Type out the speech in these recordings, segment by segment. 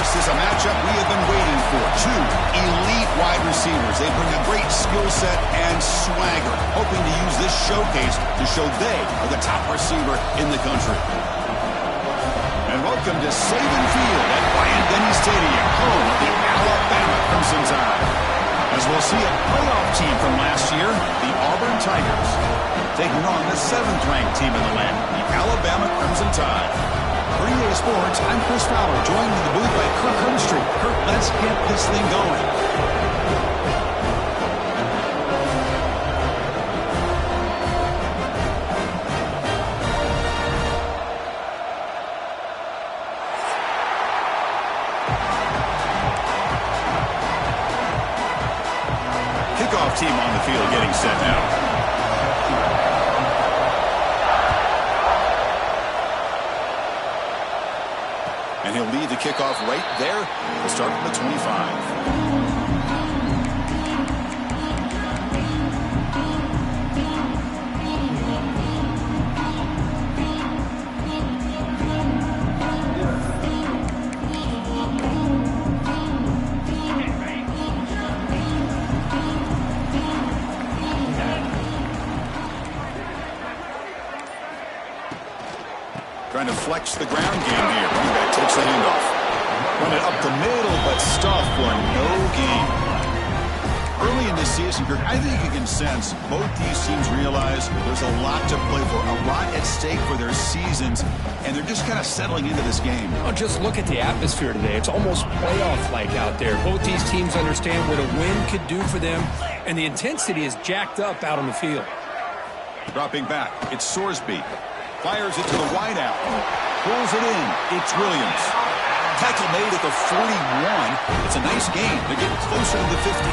This is a matchup we have been waiting for. Two elite wide receivers. They bring a great skill set and swagger, hoping to use this showcase to show they are the top receiver in the country. And welcome to Saban Field at Bryant-Denny Stadium, home of the Alabama Crimson Tide. As we'll see a playoff team from last year, the Auburn Tigers, taking on the 7th-ranked team in the land, the Alabama Crimson Tide. For EA Sports, I'm Chris Fowler, joined in the booth by Kirk Herbstreit. Kirk, let's get this thing going. Kickoff team on the field getting set now. And he'll lead the kickoff right there. He'll start from the 25. Trying to flex the ground game here. Running back takes the handoff. Run it up the middle, but stuffed for no gain. Early in this season, Kirk, I think you can sense both these teams realize there's a lot to play for, a lot at stake for their seasons, and they're just kind of settling into this game. Oh, just look at the atmosphere today. It's almost playoff-like out there. Both these teams understand what a win could do for them, and the intensity is jacked up out on the field. Dropping back, it's Sorsby. Fires it to the wideout. Pulls it in. It's Williams. Tackle made at the 41. It's a nice gain. They're getting closer to the 50.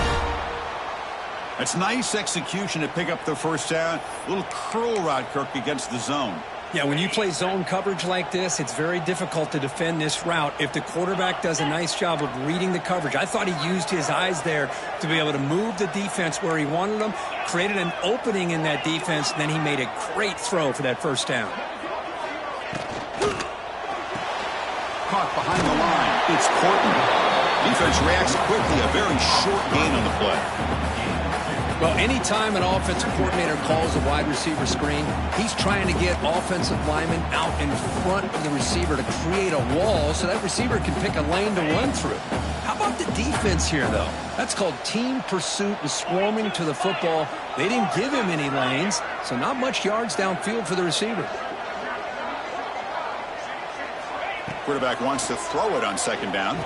That's nice execution to pick up the first down. A little curl rod, Kirk, against the zone. Yeah, when you play zone coverage like this, it's very difficult to defend this route if the quarterback does a nice job of reading the coverage. I thought he used his eyes there to be able to move the defense where he wanted them, created an opening in that defense, and then he made a great throw for that first down. Caught behind the line. It's Courtney. Defense reacts quickly. A very short gain on the play. Well, anytime an offensive coordinator calls a wide receiver screen, he's trying to get offensive linemen out in front of the receiver to create a wall so that receiver can pick a lane to run through. How about the defense here, though? That's called team pursuit and swarming to the football. They didn't give him any lanes, so not much yards downfield for the receiver. Quarterback wants to throw it on second down.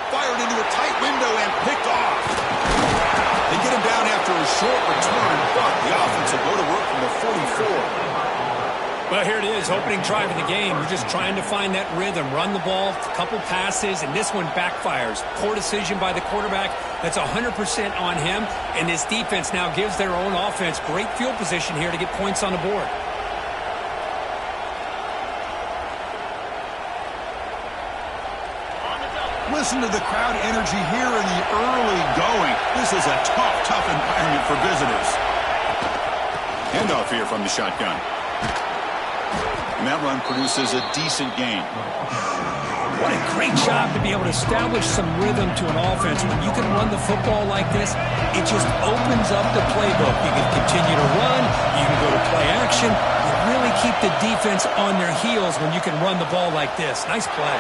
Fired into a tight window and picked off. They get him down after a short return, but the offense will go to work from the 44. Well, here it is, opening drive of the game. You're just trying to find that rhythm, run the ball, a couple passes, and this one backfires. Poor decision by the quarterback. That's 100% on him, and this defense now gives their own offense great field position here to get points on the board. Listen to the crowd energy here in the early going. This is a tough environment for visitors. Handoff here from the shotgun. And that run produces a decent gain. What a great job to be able to establish some rhythm to an offense. When you can run the football like this, it just opens up the playbook. You can continue to run. You can go to play action. You really keep the defense on their heels when you can run the ball like this. Nice play.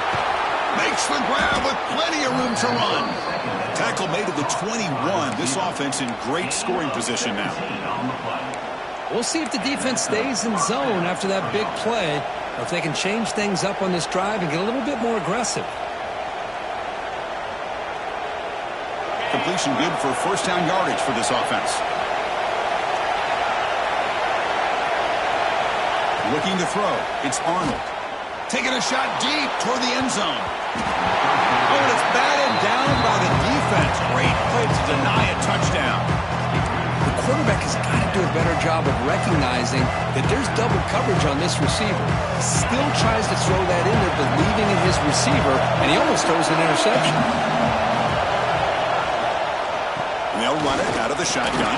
Makes the grab with plenty of room to run. Tackle made at the 21. This offense in great scoring position now. We'll see if the defense stays in zone after that big play, or if they can change things up on this drive and get a little bit more aggressive. Completion good for first down yardage for this offense. Looking to throw. It's Arnold. Taking a shot deep toward the end zone. Oh, and it's batted down by the defense. Great play to deny a touchdown. The quarterback has got to do a better job of recognizing that there's double coverage on this receiver. He still tries to throw that in there, believing in his receiver, and he almost throws an interception. And they'll run it out of the shotgun.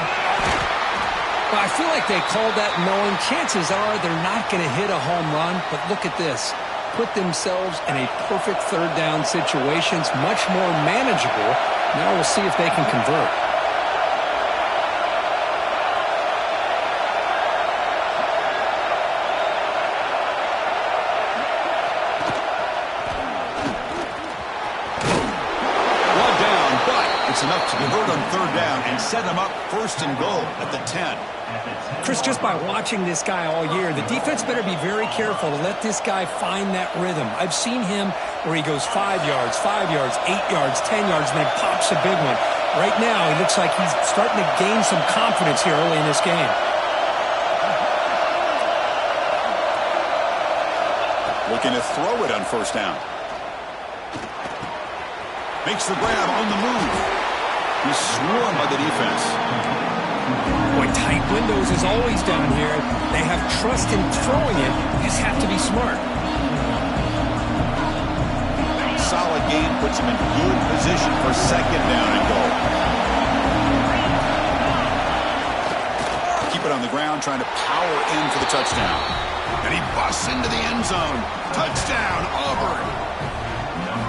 Well, I feel like they called that knowing chances are they're not going to hit a home run, but look at this. put themselves in a perfect third down situations, much more manageable. Now we'll see if they can convert. It's enough to convert on third down and set them up first and goal at the 10. Chris, just by watching this guy all year, the defense better be very careful to let this guy find that rhythm. I've seen him where he goes 5 yards, 8 yards, 10 yards, and then pops a big one. Right now, it looks like he's starting to gain some confidence here early in this game. Looking to throw it on first down. Makes the grab on the move. He's swarmed by the defense. Boy, tight windows is always down here. They have trust in throwing it. You just have to be smart. Solid game puts him in good position for second down and goal. Keep it on the ground, trying to power in for the touchdown. And he busts into the end zone. Touchdown, Auburn.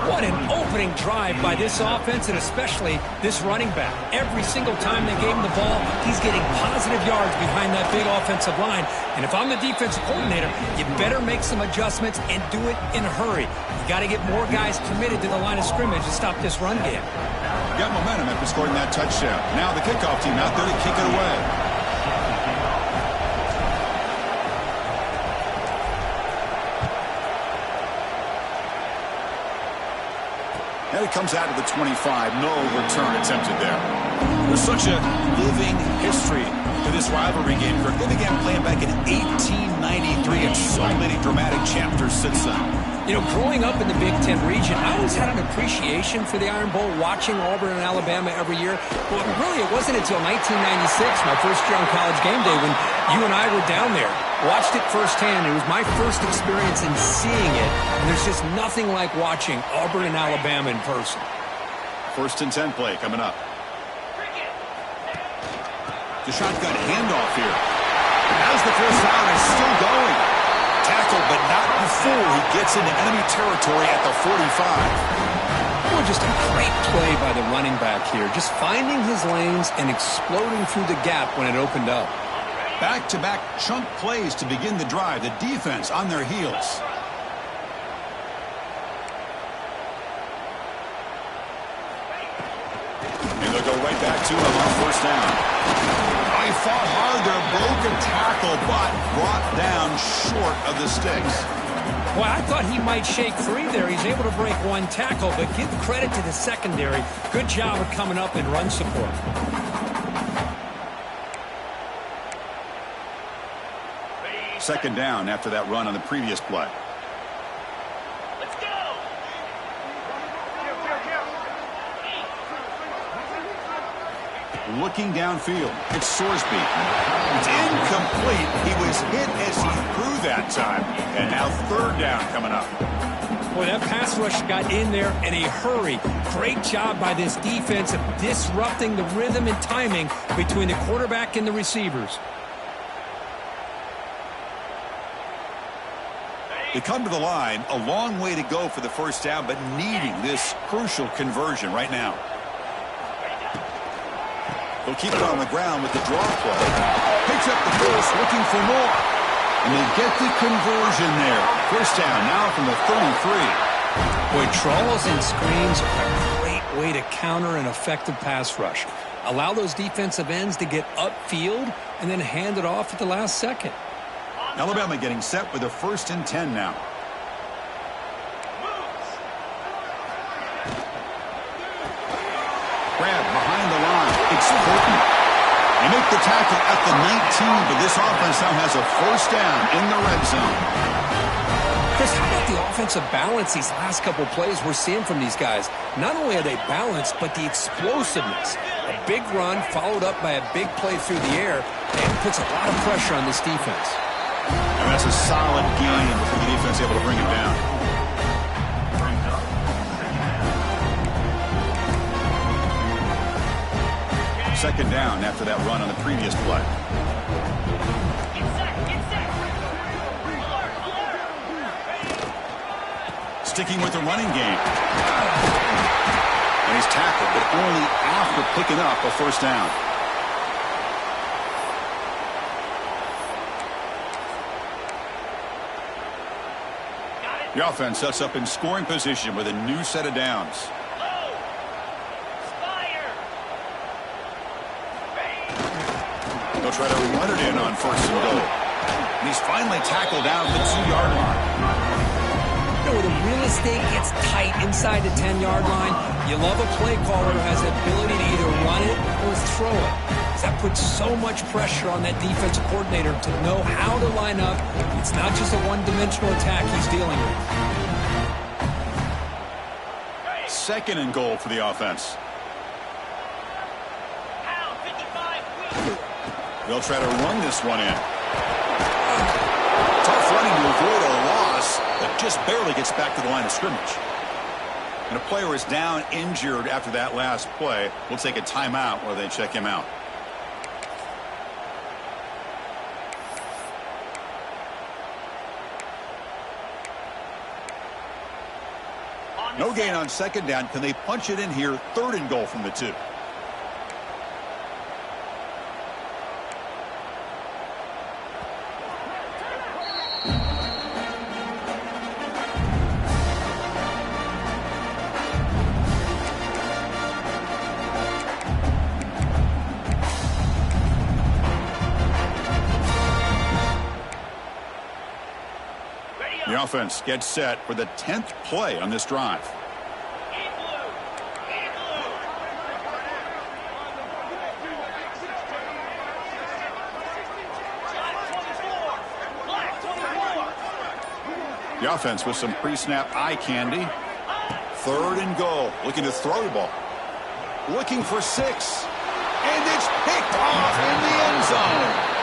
What an opening drive by this offense, and especially this running back. Every single time they gave him the ball, he's getting positive yards behind that big offensive line. And if I'm the defensive coordinator, you better make some adjustments and do it in a hurry. You got to get more guys committed to the line of scrimmage to stop this run game. Got momentum after scoring that touchdown. Now the kickoff team out there to kick it away. And it comes out of the 25. No return attempted there. There's such a living history to this rivalry game, Kirk. They began playing back in 1893, and so many dramatic chapters since then. You know, growing up in the Big Ten region, I always had an appreciation for the Iron Bowl, watching Auburn and Alabama every year. But really, it wasn't until 1996, my first year on College Game Day, when you and I were down there. Watched it firsthand. It was my first experience in seeing it, and there's just nothing like watching Auburn and Alabama in person. First and 10 play coming up. The shotgun handoff here. As the first down is still going. Tackled, but not before he gets into enemy territory at the 45. Well, just a great play by the running back here. Just finding his lanes and exploding through the gap when it opened up. Back-to-back chunk plays to begin the drive. The defense on their heels. And they'll go right back to him on first down. Oh, he fought hard there, broke a tackle, but brought down short of the sticks. Well, I thought he might shake free there. He's able to break one tackle, but give credit to the secondary. Good job of coming up in run support. Second down after that run on the previous play. Let's go. Looking downfield, it's Sorsby. It's incomplete. He was hit as he threw that time. And now third down coming up. Boy, that pass rush got in there in a hurry. Great job by this defense of disrupting the rhythm and timing between the quarterback and the receivers. They come to the line, a long way to go for the first down, but needing this crucial conversion right now. They'll keep it on the ground with the draw play. Picks up the force, looking for more. And they get the conversion there. First down now from the 33. Boy, trawls and screens are a great way to counter an effective pass rush. Allow those defensive ends to get upfield and then hand it off at the last second. Alabama getting set with a first and 10 now. Grab behind the line. It's Fulton. They make the tackle at the 19, but this offense now has a first down in the red zone. Chris, how about the offensive balance these last couple plays we're seeing from these guys? Not only are they balanced, but the explosiveness. A big run followed up by a big play through the air, and it puts a lot of pressure on this defense. And that's a solid game for the defense able to bring it down. Second down after that run on the previous play. Sticking with the running game. And he's tackled, but only after picking up a first down. The offense sets up in scoring position with a new set of downs. They'll try to run it in on first and goal. And he's finally tackled down at the 2-yard line. Where the real estate gets tight inside the 10-yard line, you love a play caller who has the ability to either run it or throw it. That puts so much pressure on that defensive coordinator to know how to line up. It's not just a one-dimensional attack he's dealing with. Second and goal for the offense. They'll try to run this one in. Tough running to avoid a loss, but just barely gets back to the line of scrimmage. And a player is down injured after that last play. We'll take a timeout while they check him out. No gain on second down. Can they punch it in here? Third and goal from the 2. The offense gets set for the 10th play on this drive. The offense with some pre-snap eye candy. Third and goal. Looking to throw the ball. Looking for 6. And it's picked off in the end zone.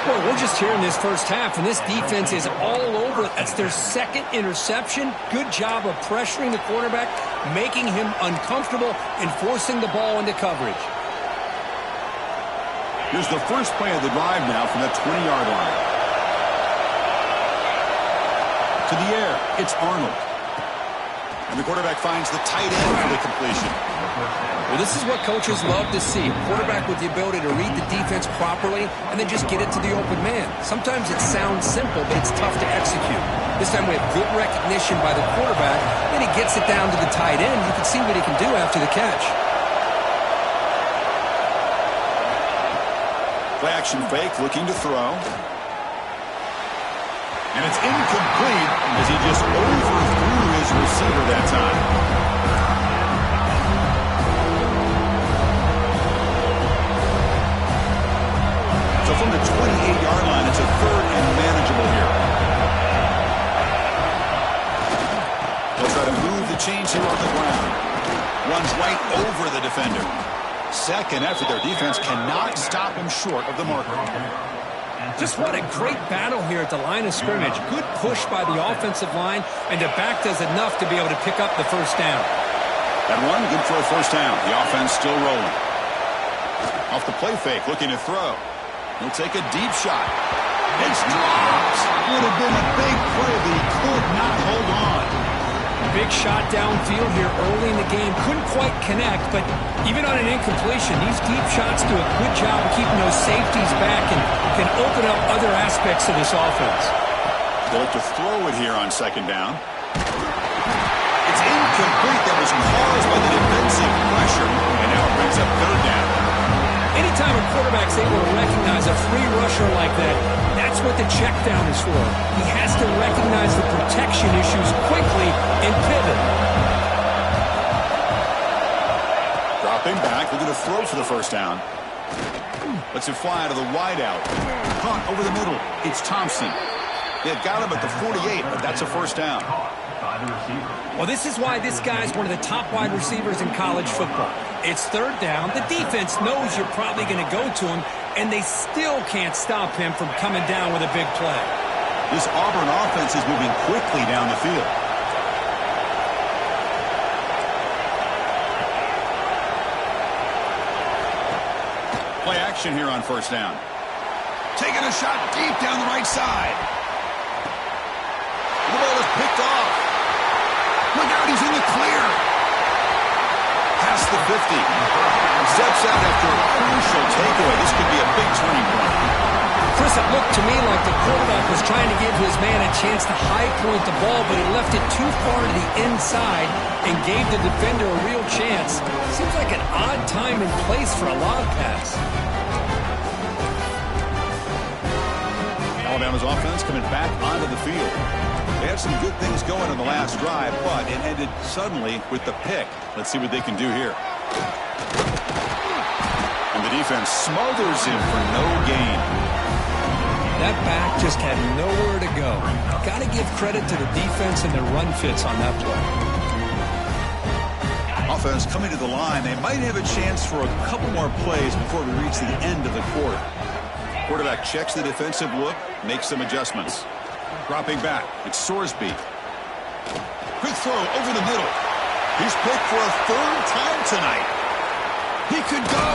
Boy, we're just here in this first half, and this defense is all over it. That's their second interception. Good job of pressuring the quarterback, making him uncomfortable, and forcing the ball into coverage. Here's the first play of the drive now from the 20-yard line. To the air, it's Arnold. And the quarterback finds the tight end for the completion. Well, this is what coaches love to see. A quarterback with the ability to read the defense properly and then just get it to the open man. Sometimes it sounds simple, but it's tough to execute. This time we have good recognition by the quarterback. Then he gets it down to the tight end. You can see what he can do after the catch. Play action fake, looking to throw. And it's incomplete as he just overthrew his receiver that time. So from the 28-yard line, it's a third and manageable here. They'll try to move the chains here on the ground. Runs right over the defender. Second effort, their defense cannot stop him short of the marker. Just what a great battle here at the line of scrimmage. Good push by the offensive line, and the back does enough to be able to pick up the first down. That one, good for a first down. The offense still rolling. Off the play fake, looking to throw. He'll take a deep shot. It's dropped. Would have been a big play, but he could not hold on. Big shot downfield here early in the game. Couldn't quite connect, but even on an incompletion, these deep shots do a good job of keeping those safeties back and can open up other aspects of this offense. They'll look to throw it here on second down. It's incomplete. That was caused by the defensive pressure, and now it brings up third down. Anytime a quarterback's able to recognize a free rusher like that, that's what the check down is for. He has to recognize the protection issues quickly and pivot. Dropping back, looking to throw for the first down. Lets it fly out of the wideout. Caught over the middle. It's Thompson. They've got him at the 48, but that's a first down. Well, this is why this guy's one of the top wide receivers in college football. It's third down. The defense knows you're probably going to go to him, and they still can't stop him from coming down with a big play. This Auburn offense is moving quickly down the field. Play action here on first down. Taking a shot deep down the right side. The ball is picked off. Look out, he's in the clear. Past the 50. Steps out after a crucial takeaway. This could be a big turning point. Chris, it looked to me like the quarterback was trying to give his man a chance to high point the ball, but he left it too far to the inside and gave the defender a real chance. Seems like an odd time and place for a lob pass. Alabama's offense coming back onto the field. They had some good things going on the last drive, but it ended suddenly with the pick. Let's see what they can do here. And the defense smothers him for no gain. That back just had nowhere to go. Got to give credit to the defense and their run fits on that play. Offense coming to the line. They might have a chance for a couple more plays before we reach the end of the quarter. Quarterback checks the defensive look, makes some adjustments. Dropping back, it's Sorsby. Quick throw over the middle. He's picked for a third time tonight. He could go.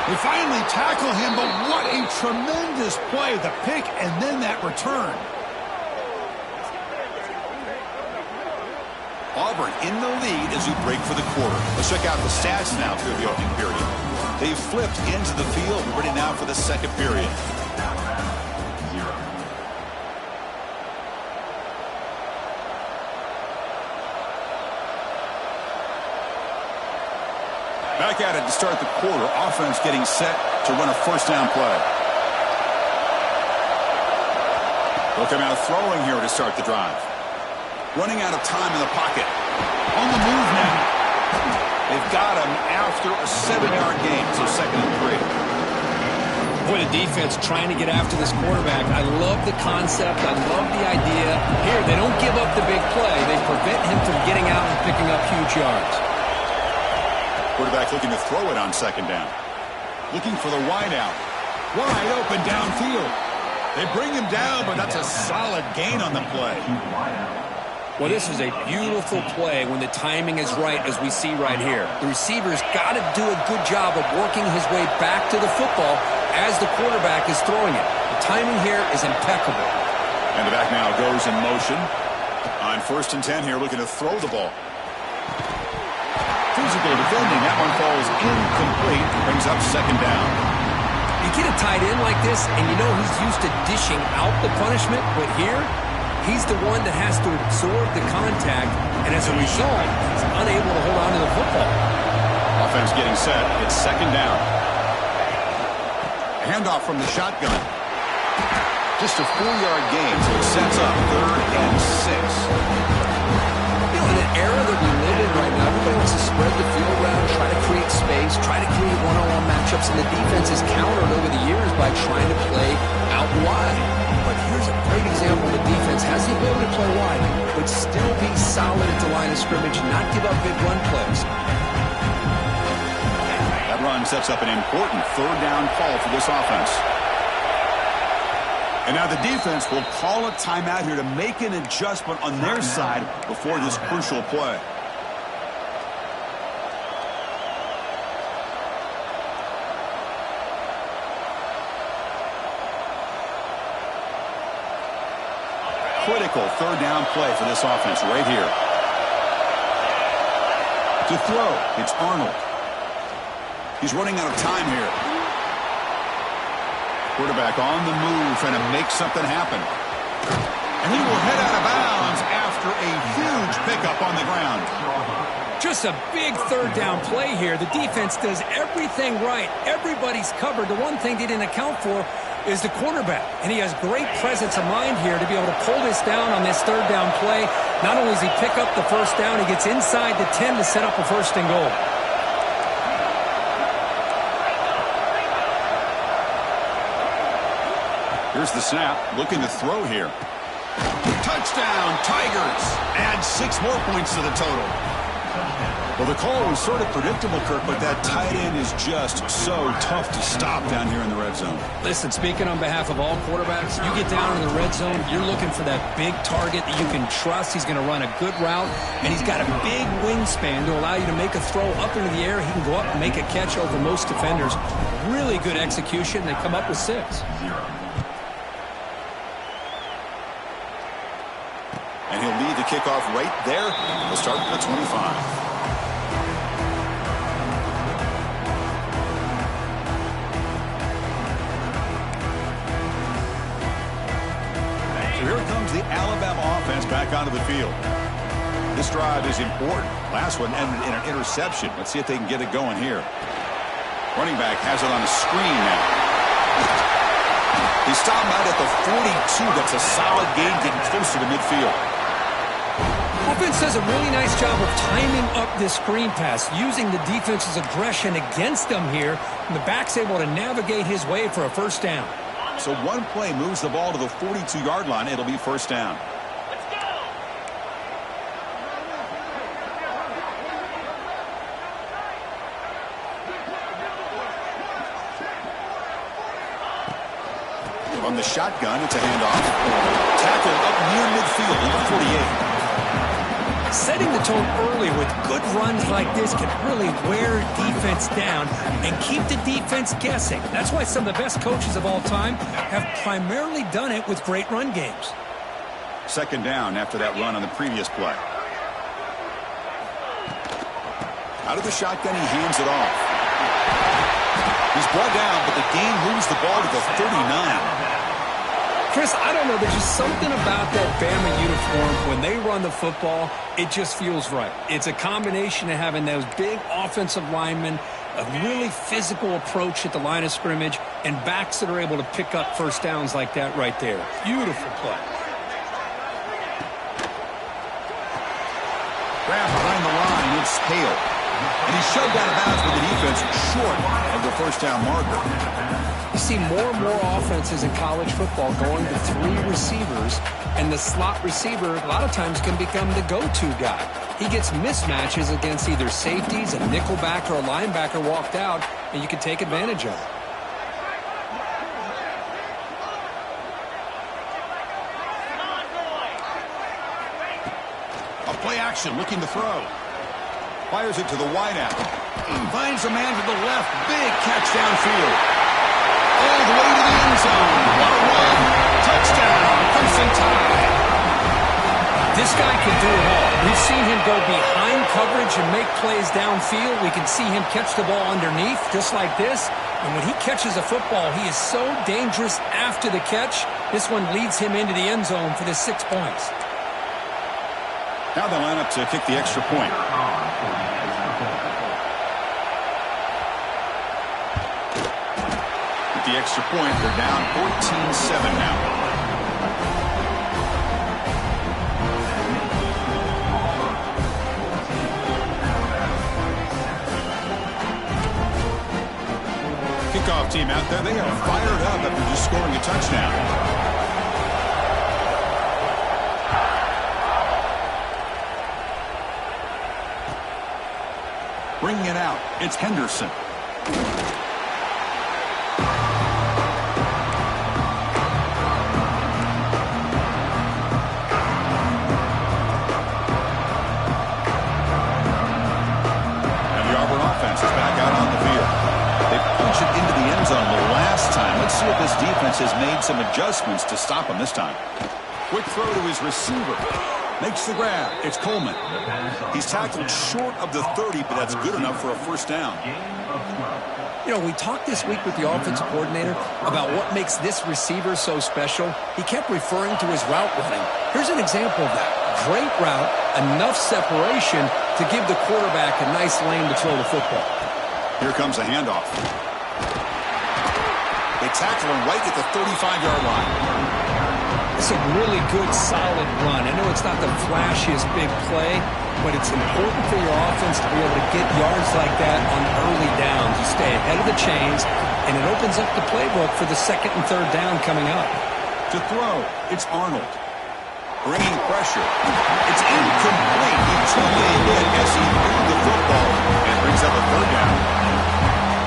They finally tackle him, but what a tremendous play. The pick and then that return. Auburn in the lead as we break for the quarter. Let's check out the stats now through the opening period. They've flipped into the field, ready now for the second period. Back at it to start the quarter. Offense getting set to run a first down play. They'll come out throwing here to start the drive. Running out of time in the pocket. On the move now. They've got him after a 7-yard gain, so 2nd and 3. Boy, the defense trying to get after this quarterback. I love the concept. I love the idea. Here, they don't give up the big play. They prevent him from getting out and picking up huge yards. Quarterback looking to throw it on 2nd down. Looking for the wide out. Wide open downfield. They bring him down, but that's a solid gain on the play. Well, this is a beautiful play when the timing is right, as we see right here. The receiver's got to do a good job of working his way back to the football as the quarterback is throwing it. The timing here is impeccable. And the back now goes in motion. On 1st and 10 here, looking to throw the ball. Physical defending. That one falls incomplete. Brings up 2nd down. You get a tight end like this, and you know he's used to dishing out the punishment, but here, he's the one that has to absorb the contact, and as a result, he's unable to hold on to the football. Offense getting set. It's 2nd down. A handoff from the shotgun. Just a 4-yard gain, so it sets up 3rd and 6. In an era that we live in right now, everybody wants to spread the field around, try to create space, try to create one-on-one matchups, and the defense has countered over the years by trying to play out wide. But here's a great example. The defense has the ability to play wide, but still be solid at the line of scrimmage, not give up big run plays. That run sets up an important 3rd down call for this offense. And now the defense will call a timeout here to make an adjustment on their side before this crucial play. Critical 3rd down play for this offense right here. To throw, it's Arnold. He's running out of time here. Quarterback on the move, trying to make something happen. And he will head out of bounds after a huge pickup on the ground. Just a big 3rd down play here. The defense does everything right. Everybody's covered. The one thing they didn't account for is the quarterback. And he has great presence of mind here to be able to pull this down on this 3rd down play. Not only does he pick up the 1st down, he gets inside the 10 to set up a 1st and goal. Here's the snap, looking to throw here. Touchdown, Tigers. Add 6 more points to the total. Well, the call was sort of predictable, Kirk, but that tight end is just so tough to stop down here in the red zone. Listen, speaking on behalf of all quarterbacks, you get down in the red zone, you're looking for that big target that you can trust. He's going to run a good route, and he's got a big wingspan to allow you to make a throw up into the air. He can go up and make a catch over most defenders. Really good execution. They come up with 6. And he'll lead the the kickoff right there. They'll start at the 25. So here comes the Alabama offense back onto the field. This drive is important. Last one ended in an interception. Let's see if they can get it going here. Running back has it on a screen now. He stopped out at the 42. That's a solid gain, getting closer to midfield. Offense does a really nice job of timing up this screen pass, using the defense's aggression against them here, and the back's able to navigate his way for a first down. So one play moves the ball to the 42-yard line. It'll be first down. Let's go. From the shotgun, it's a handoff. Tackle up near midfield at the 48. Setting the tone early with good runs like this can really wear defense down and keep the defense guessing. That's why some of the best coaches of all time have primarily done it with great run games. Second down after that run on the previous play. Out of the shotgun, he hands it off. He's brought down, but the gain moves the ball to the 39. Chris, I don't know. There's just something about that Bama uniform. When they run the football, it just feels right. It's a combination of having those big offensive linemen, a really physical approach at the line of scrimmage, and backs that are able to pick up first downs like that right there. Beautiful play. Grab behind the line, it's Hale. And he's shoved out of bounds with the defense short of the first down marker. You see more and more offenses in college football going to three receivers, and the slot receiver a lot of times can become the go-to guy. He gets mismatches against either safeties, a nickelbacker, or a linebacker walked out, and you can take advantage of it. A play action, looking to throw. Fires it to the wideout. Finds a man to the left. Big catch downfield. All the way to the end zone. What a run. Touchdown. Crimson Tide. This guy can do it all. We've seen him go behind coverage and make plays downfield. We can see him catch the ball underneath, just like this. And when he catches a football, he is so dangerous after the catch. This one leads him into the end zone for the 6 points. Now they line up to kick the extra point. With the extra point, they're down 14-7 now. Kickoff team out there, they are fired up after just scoring a touchdown. Bringing it out, it's Henderson. And the Auburn offense is back out on the field. They punch it into the end zone the last time. Let's see if this defense has made some adjustments to stop him this time. Quick throw to his receiver. Makes the grab. It's Coleman. He's tackled short of the 30, but that's good enough for a first down. You know, we talked this week with the offensive coordinator about what makes this receiver so special. He kept referring to his route running. Here's an example of that. Great route, enough separation to give the quarterback a nice lane to throw the football. Here comes a handoff. They tackle him right at the 35-yard line. It's a really good, solid run. I know it's not the flashiest big play, but it's important for your offense to be able to get yards like that on early downs. You stay ahead of the chains, and it opens up the playbook for the second and third down coming up. To throw, it's Arnold. Bringing pressure. It's incomplete. He took a hit as he threw the football and brings up a third down.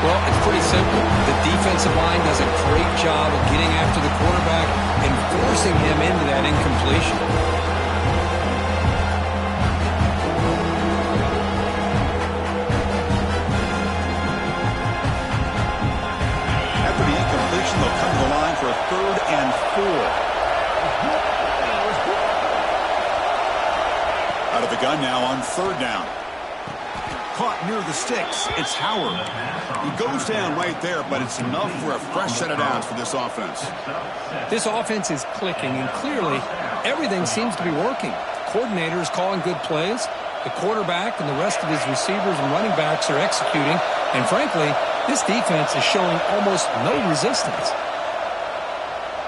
Well, it's pretty simple. The defensive line does a great job of getting after the quarterback and forcing him into that incompletion. After the incompletion, they'll come to the line for a 3rd and 4. time now on third down. Caught near the sticks. It's Howard. He goes down right there, but it's enough for a fresh set of downs for this offense. This offense is clicking, and clearly everything seems to be working. The coordinator is calling good plays. The quarterback and the rest of his receivers and running backs are executing. And frankly, this defense is showing almost no resistance.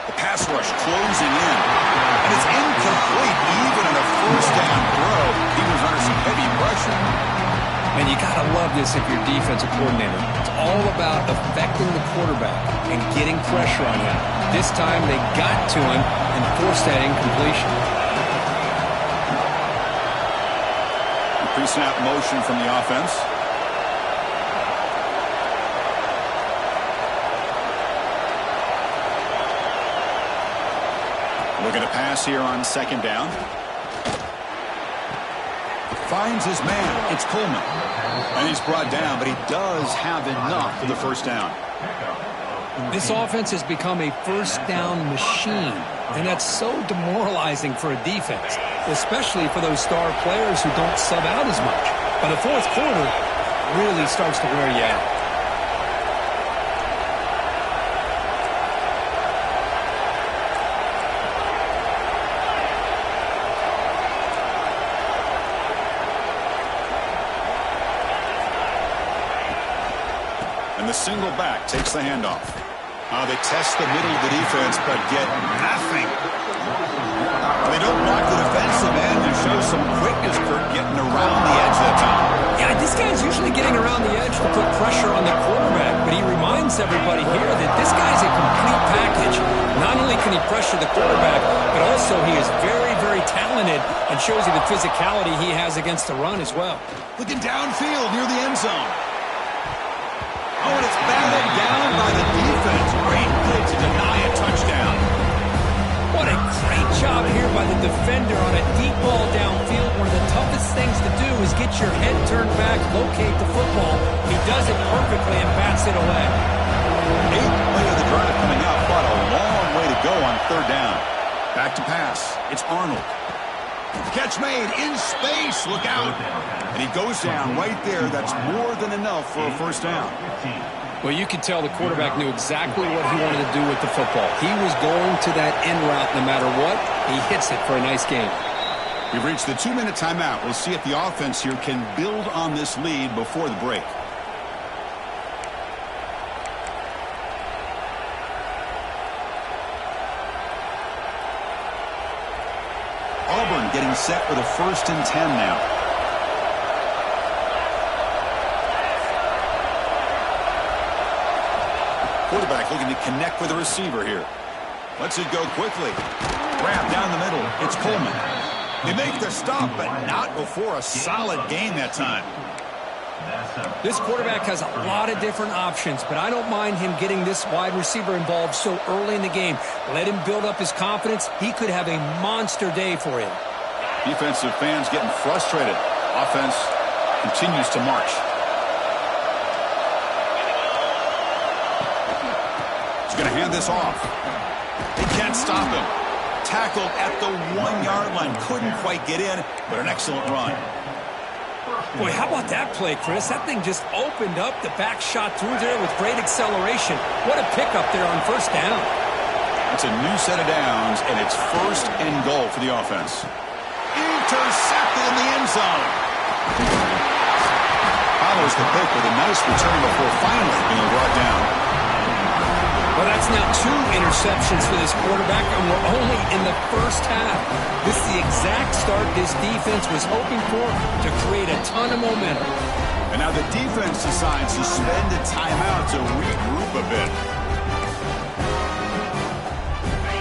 The pass rush closing in. And it's incomplete even on a first down throw. He was under some heavy pressure. And you got to love this if you're defensive coordinator. It's all about affecting the quarterback and getting pressure on him. This time they got to him and forced that incompletion. Pre-snap motion from the offense. Looking to pass here on second down. Finds his man. It's Coleman. And he's brought down, but he does have enough for the first down. This offense has become a first down machine, and that's so demoralizing for a defense, especially for those star players who don't sub out as much. By the fourth quarter, it really starts to wear you out. And the single back takes the handoff. They test the middle of the defense, but get nothing. They don't block the defensive end and show some quickness, Kurt, getting around the edge that time. Yeah, this guy's usually getting around the edge to put pressure on the quarterback, but he reminds everybody here that this guy's a complete package. Not only can he pressure the quarterback, but also he is very, very talented and shows you the physicality he has against the run as well. Looking downfield near the end zone. Oh, and it's batted down by the defense. Great play to deny a touchdown. What a great job here by the defender on a deep ball downfield. One of the toughest things to do is get your head turned back, locate the football. He does it perfectly and bats it away. 8th play of the drive coming up, but a long way to go on third down. Back to pass. It's Arnold. Catch made in space. Look out. And he goes down right there. That's more than enough for a first down. Well, you could tell the quarterback knew exactly what he wanted to do with the football. He was going to that end route no matter what. He hits it for a nice game. We've reached the 2-minute timeout. We'll see if the offense here can build on this lead before the break. Auburn getting set for the 1st and 10 now. Quarterback looking to connect with the receiver here. Lets it go quickly. Grab down the middle. It's Coleman. They make the stop, but not before a solid gain that time. This quarterback has a lot of different options, but I don't mind him getting this wide receiver involved so early in the game. Let him build up his confidence. He could have a monster day for him. Defensive fans getting frustrated. Offense continues to march. He's going to hand this off. They can't stop him. Tackled at the 1-yard line. Couldn't quite get in, but an excellent run. Boy, how about that play, Chris? That thing just opened up. The back shot through there with great acceleration. What a pickup there on first down. It's a new set of downs, and it's 1st and goal for the offense. Intercepted in the end zone. Follows the pick with a nice return before finally being brought down. Well, that's now 2 interceptions for this quarterback, and we're only in the first half. This is the exact start this defense was hoping for to create a ton of momentum. And now the defense decides to spend a timeout to regroup a bit.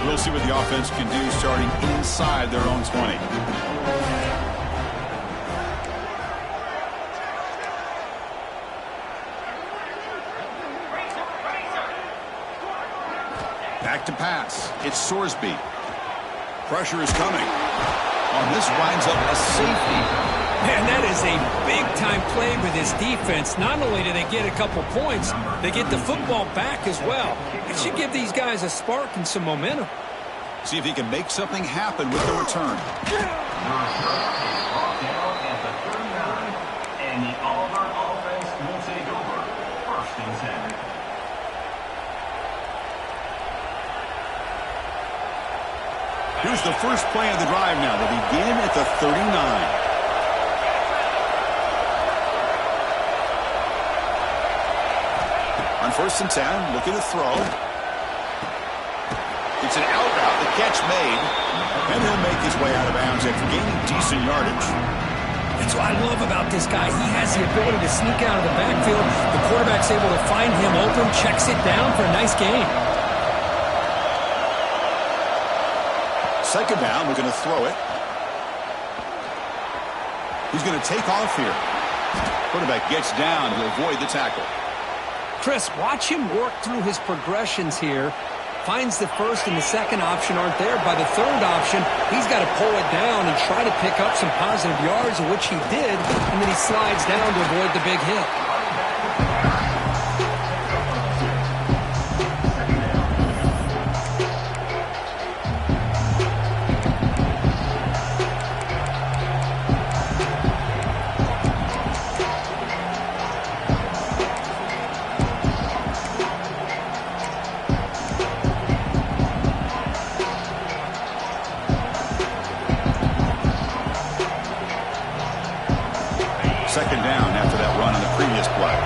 We'll see what the offense can do starting inside their own 20. Back to pass. It's Sorsby. Pressure is coming. Oh, this winds up a safety. Man, that is a big-time play with this defense. Not only do they get a couple points, they get the football back as well. It should give these guys a spark and some momentum. See if he can make something happen with the return. Here's the first play of the drive now. They begin at the 39. On 1st and 10, looking to throw. It's an out route, the catch made, and he'll make his way out of bounds after gaining decent yardage. That's what I love about this guy. He has the ability to sneak out of the backfield. The quarterback's able to find him open, checks it down for a nice gain. Second down, we're going to throw it. He's going to take off here. Quarterback gets down to avoid the tackle. Chris, watch him work through his progressions here. Finds the first and the second option aren't there. By the third option, he's got to pull it down and try to pick up some positive yards, which he did, and then he slides down to avoid the big hit. Second down after that run on the previous play.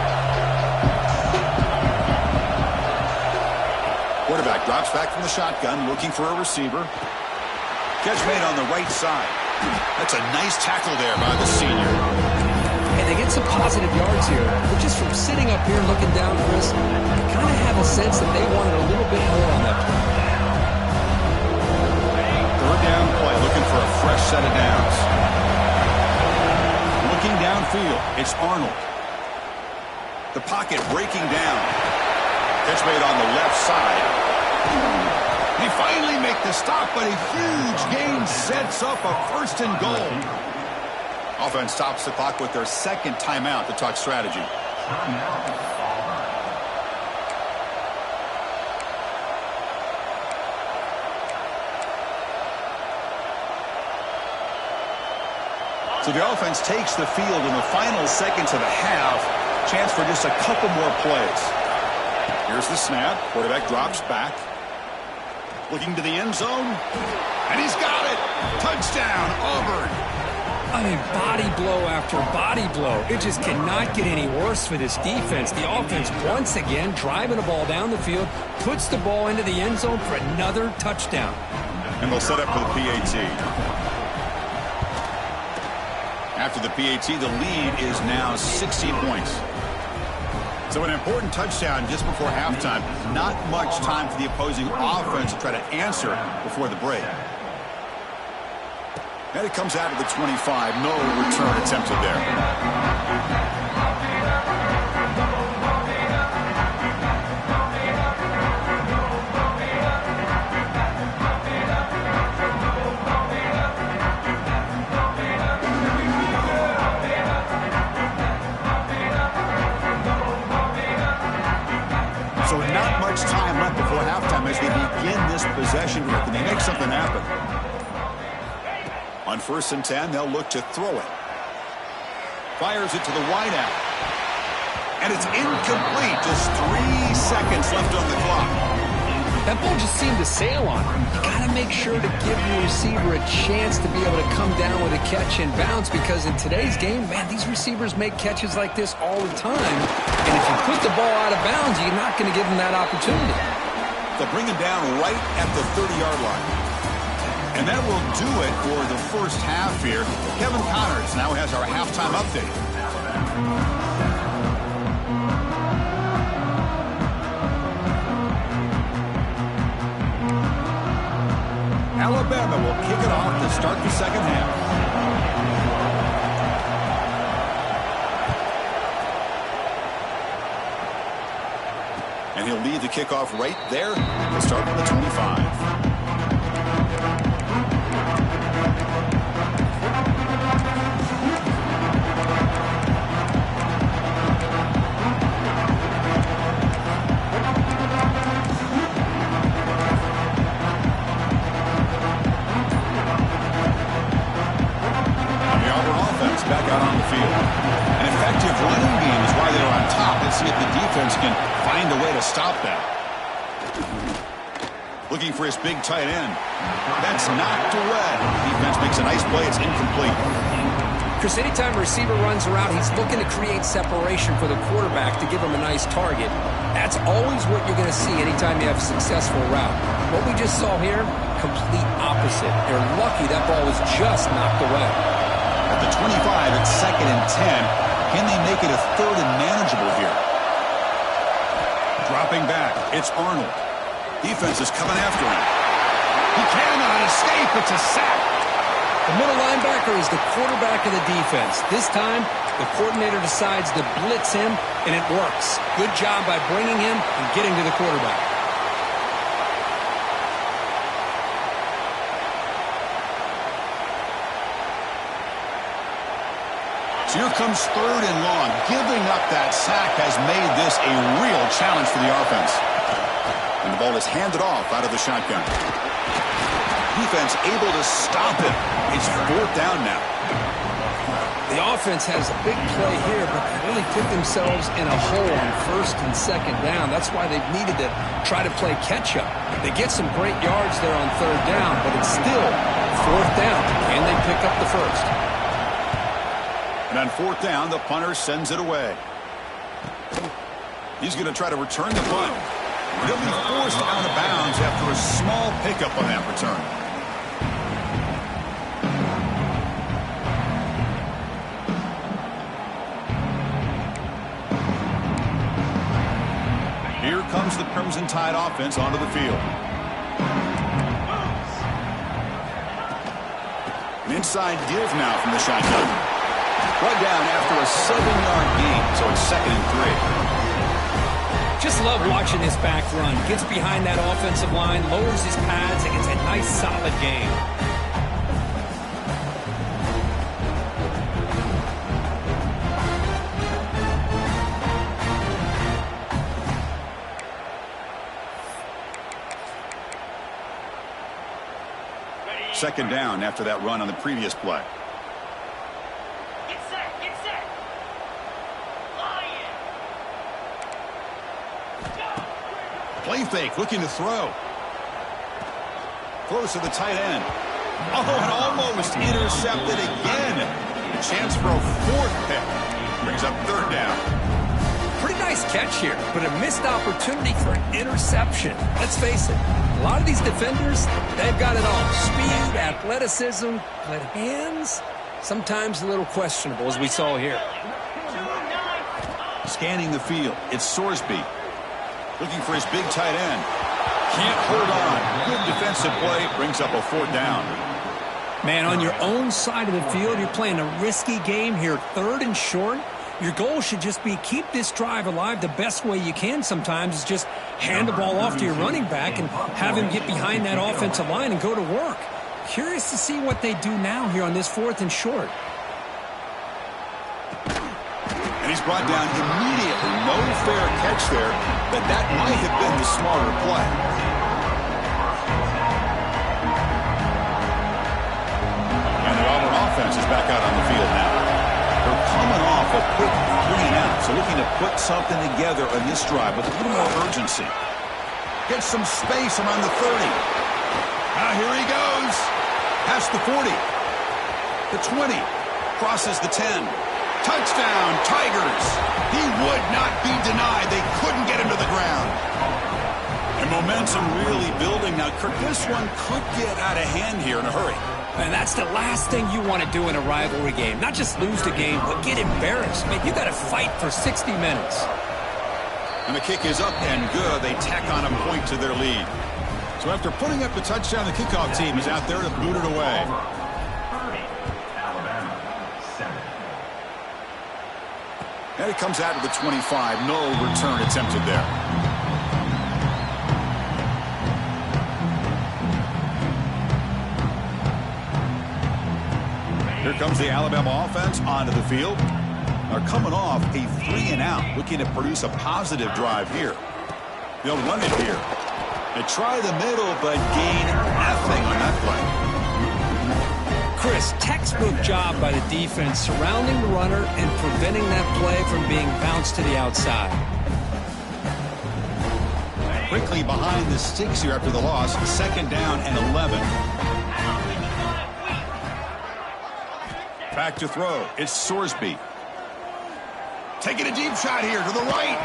Quarterback drops back from the shotgun, looking for a receiver. Catch made on the right side. That's a nice tackle there by the senior. And they get some positive yards here. But just from sitting up here and looking down, Chris, I kind of have a sense that they wanted a little bit more on that play. Third down play, looking for a fresh set of downs. Looking downfield, it's Arnold. The pocket breaking down. Catch made on the left side. They finally make the stop, but a huge gain sets up a 1st and goal. Offense stops the clock with their second timeout to talk strategy. So the offense takes the field in the final seconds of the half. Chance for just a couple more plays. Here's the snap. Quarterback drops back. Looking to the end zone. And he's got it. Touchdown, Auburn. I mean, body blow after body blow. It just cannot get any worse for this defense. The offense, once again, driving the ball down the field, puts the ball into the end zone for another touchdown. And they'll set up for the PAT. After the PAT, the lead is now 60 points. So an important touchdown just before halftime. Not much time for the opposing offense to try to answer before the break. And it comes out of the 25. No return attempted there. So not much time left before halftime as they begin this possession here. Can they make something happen? On 1st and 10, they'll look to throw it. Fires it to the wideout. And it's incomplete. Just 3 seconds left on the clock. That ball just seemed to sail on him. You got to make sure to give your receiver a chance to be able to come down with a catch and bounce, because in today's game, man, these receivers make catches like this all the time. And if you put the ball out of bounds, you're not going to give them that opportunity. They'll bring him down right at the 30-yard line. And that will do it for the first half here. Kevin Connors now has our halftime update. Alabama will kick it off to start the second half. And he'll lead the kickoff right there to start on the 25. Back out on the field. An effective running game is why they're on top. Let's see if the defense can find a way to stop that. Looking for his big tight end. That's It's knocked away. Defense makes a nice play. It's incomplete. Chris, anytime a receiver runs around, he's looking to create separation for the quarterback to give him a nice target. That's always what you're going to see anytime you have a successful route. What we just saw here, complete opposite. They're lucky that ball was just knocked away. At the 25, it's 2nd and 10. Can they make it a 3rd and manageable here? Dropping back, it's Arnold. Defense is coming after him. He cannot escape. It's a sack. The middle linebacker is the quarterback of the defense. This time, the coordinator decides to blitz him, and it works. Good job by bringing him and getting to the quarterback. So here comes 3rd and long. Giving up that sack has made this a real challenge for the offense. And the ball is handed off out of the shotgun. Defense able to stop it. It's 4th down now. The offense has a big play here, but they really put themselves in a hole on 1st and 2nd down. That's why they've needed to try to play catch-up. They get some great yards there on 3rd down, but it's still 4th down. Can they pick up the 1st? And on 4th down, the punter sends it away. He's going to try to return the punt. He'll be forced out of bounds after a small pickup on that return. Here comes the Crimson Tide offense onto the field. An inside give now from the shotgun. Brought down after a 7-yard gain, so it's 2nd and 3. Just love watching this back run. Gets behind that offensive line, lowers his pads, and gets a nice solid gain. Second down after that run on the previous play. Get set, get set. Lion. Play fake, looking to throw. Throws to the tight end. Oh, and almost intercepted again. A chance for a 4th pick. Brings up 3rd down. Pretty nice catch here, but a missed opportunity for an interception. Let's face it, a lot of these defenders, they've got it all. Speed, athleticism, but hands, sometimes a little questionable, as we saw here. Scanning the field, it's Sorsby. Looking for his big tight end. Can't hold on. Good defensive play, brings up a 4th down. Man, on your own side of the field, you're playing a risky game here, 3rd and short. Your goal should just be keep this drive alive the best way you can sometimes is just hand the ball off to your running back and have him get behind that offensive line and go to work. Curious to see what they do now here on this 4th and short. And he's brought down immediately. No fair catch there, but that might have been the smarter play. And the Auburn offense is back out on the field now. They're coming off a quick 3-and-out, so looking to put something together on this drive with a little more urgency. Gets some space around the 30. Now here he goes. Past the 40. The 20. Crosses the 10. Touchdown, Tigers. He would not be denied. They couldn't get him to the ground. And momentum really building. Now, Kirk, this one could get out of hand here in a hurry. And that's the last thing you want to do in a rivalry game. Not just lose the game, but get embarrassed. Man, you got to fight for 60 minutes. And the kick is up and good. They tack on a point to their lead. So after putting up the touchdown, the kickoff team is out there to boot it away. And it comes out to the 25. No return attempted there. Here comes the Alabama offense onto the field. They're coming off a 3-and-out, looking to produce a positive drive here. They'll run it here. They try the middle, but gain nothing on that play. Chris, textbook job by the defense surrounding the runner and preventing that play from being bounced to the outside. Quickly behind the sticks here after the loss. 2nd down and 11. Back to throw. It's Sorsby. Taking a deep shot here to the right.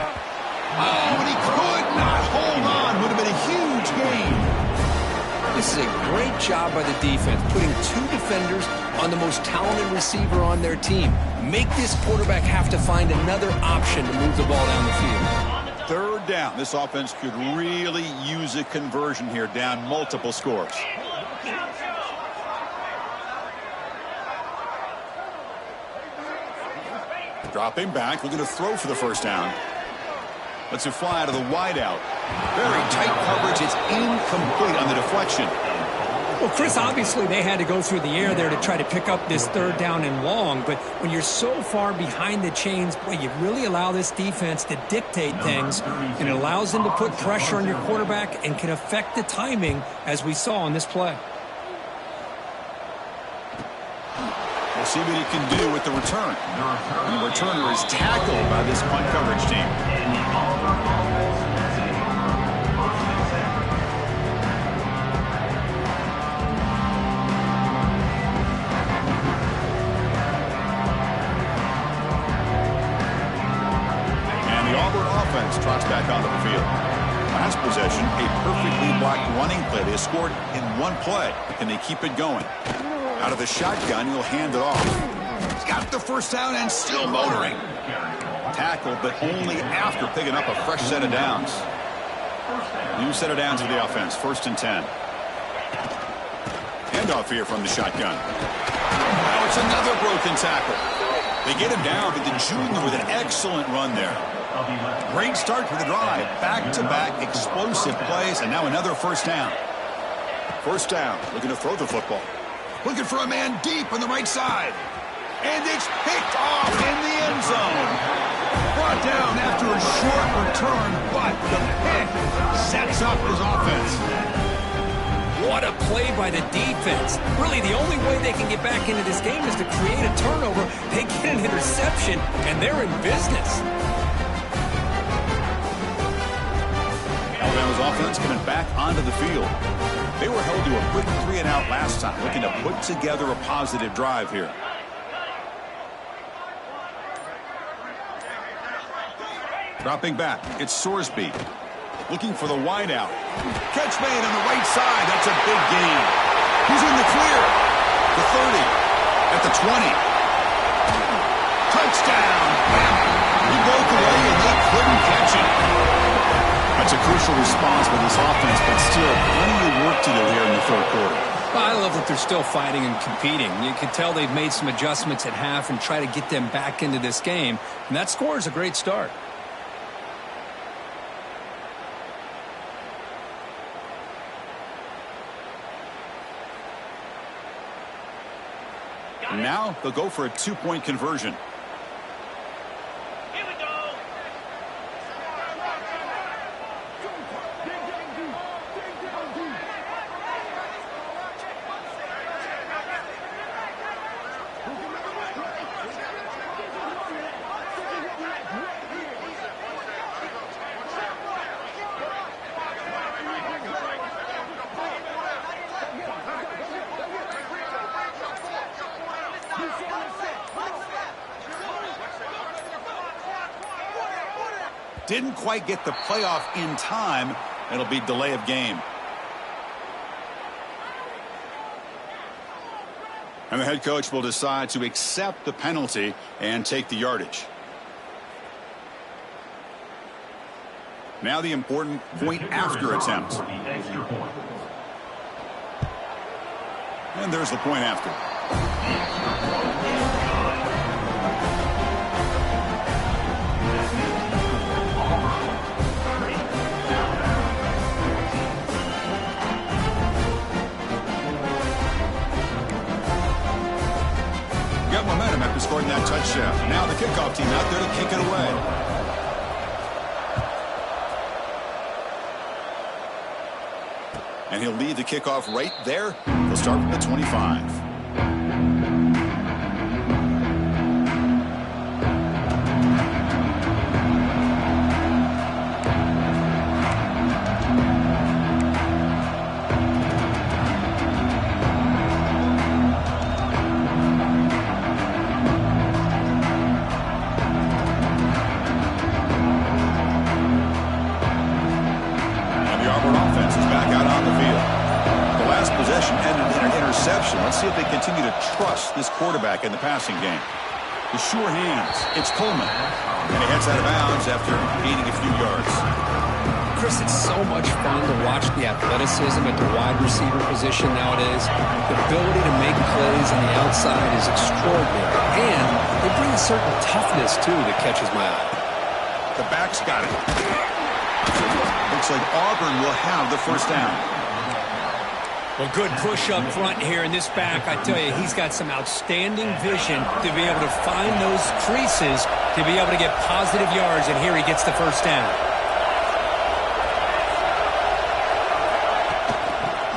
Oh, and he could not hold on. Would have been a huge gain. This is a great job by the defense, putting two defenders on the most talented receiver on their team. Make this quarterback have to find another option to move the ball down the field. Third down. This offense could really use a conversion here, down multiple scores. Dropping back, looking to throw for the first down. Lets it fly out of the wideout. Very tight coverage. It's incomplete on the deflection. Well, Chris, obviously they had to go through the air there to try to pick up this third down and long, but when you're so far behind the chains, boy, you really allow this defense to dictate things, and it allows them to put pressure on your quarterback and can affect the timing, as we saw on this play. We'll see what he can do with the return. And the returner is tackled by this punt coverage team. And the Auburn offense trots back onto the field. Last possession, a perfectly blocked running play. They scored in one play. Can they keep it going? Out of the shotgun, he'll hand it off. He's got the first down and still motoring. Tackled, but only after picking up a fresh set of downs. New set of downs for the offense. 1st and 10. Handoff here from the shotgun. Now it's another broken tackle. They get him down, but the junior with an excellent run there. Great start for the drive. Back-to-back explosive plays, and now another first down. First down, looking to throw the football. Looking for a man deep on the right side. And it's picked off in the end zone. Brought down after a short return, but the pick sets up his offense. What a play by the defense. Really, the only way they can get back into this game is to create a turnover. They get an interception, and they're in business. Alabama's offense coming back onto the field. They were held to a quick 3-and-out last time, looking to put together a positive drive here. Dropping back, it's Sorsby. Looking for the wideout. Catch made on the right side. That's a big gain. He's in the clear. The 30. At the 20. Touchdown. He broke away and they couldn't catch him. That's a crucial response for this offense, but still plenty of work to do here in the third quarter. I love that they're still fighting and competing. You can tell they've made some adjustments at half and try to get them back into this game. And that score is a great start. Now they'll go for a 2-point conversion. Here we go. Didn't quite get the playoff in time. It'll be delay of game. And the head coach will decide to accept the penalty and take the yardage. Now the important point after attempt. And there's the point after. Got momentum after scoring that touchdown. Now the kickoff team out there to kick it away. And he'll lead the kickoff right there. He'll start from the 25. possession. Let's see if they continue to trust this quarterback in the passing game. The sure hands. It's Coleman. And he heads out of bounds after gaining a few yards. Chris, it's so much fun to watch the athleticism at the wide receiver position nowadays. The ability to make plays on the outside is extraordinary. And they bring a certain toughness, too, that catches my eye. The back's got it. Looks like Auburn will have the first down. Well, good push up front here in this back. I tell you, he's got some outstanding vision to be able to find those creases to be able to get positive yards, and here he gets the first down.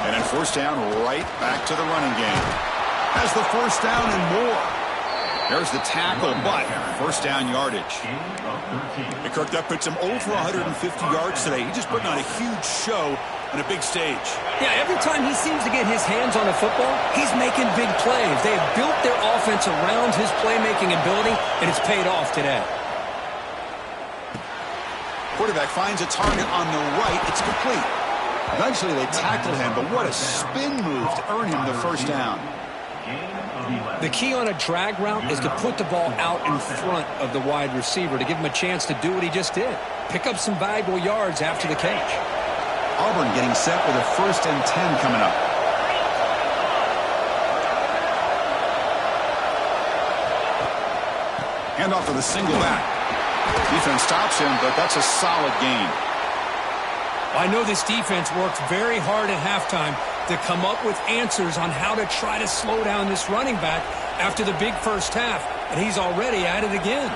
And then first down, right back to the running game. Has the first down and more. There's the tackle, but first down yardage. And Kirk, that puts him over 150 yards today. He's just putting on a huge show on a big stage. Yeah, every time he seems to get his hands on a football, he's making big plays. They have built their offense around his playmaking ability, and it's paid off today. Quarterback finds a target on the right. It's complete. Eventually they tackled him, but what a spin move to earn him the first down. The key on a drag route is to put the ball out in front of the wide receiver to give him a chance to do what he just did. Pick up some valuable yards after the catch. Auburn getting set with a 1st and 10 coming up. Hand off to the single back. Defense stops him, but that's a solid gain. I know this defense worked very hard at halftime to come up with answers on how to try to slow down this running back after the big first half, and he's already at it again.